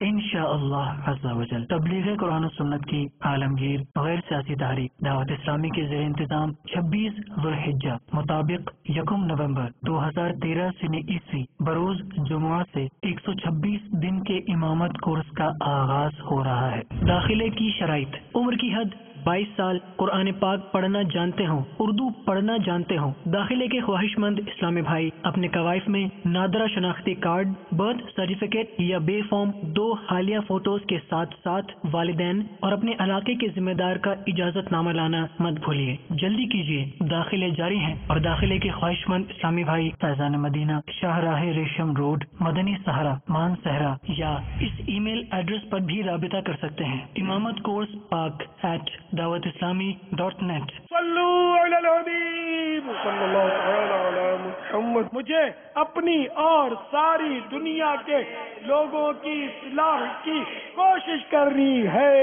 انشاءاللہ عز و جل تبلیغ قرآن و سنت کی عالمگیر غیر سیاسی تحریک دعوت اسلامی کے زیر انتظام 26 ذوالحجہ مطابق 1 نومبر 2013 سنی عیسوی بروز جمعہ سے 126 دن کے امامت کورس کا آغاز ہو رہا ہے۔ داخلے کی شرائط: عمر کی حد 22 سال، قرآن پاک پڑھنا جانتے ہوں، اردو پڑھنا جانتے ہوں۔ داخلے کے خواہش مند اسلامی بھائی اپنے کوائف میں نادرہ شناختی کارڈ، برتھ سرٹیفکیٹ یا بے فارم 2 حالیہ فوٹوز کے ساتھ ساتھ والدین اور اپنے علاقے کے ذمہ دار کا اجازت نامہ لانا مت بھولیے۔ جلدی کیجیے، داخلے جاری ہیں۔ اور داخلے کے خواہش مند اسلامی بھائی فیضان مدینہ، شاہراہ ریشم روڈ، مدنی صحرا، مان صحرا یا اس ای میل ایڈریس پر بھی رابطہ کر سکتے ہیں: امامت کورس پاک @dawatIslami.net۔ صلو علی الحبیب صلی اللہ تعالی علی محمد۔ مجھے اپنی اور ساری دنیا کے لوگوں کی اصلاح کی کوشش کرنی ہے۔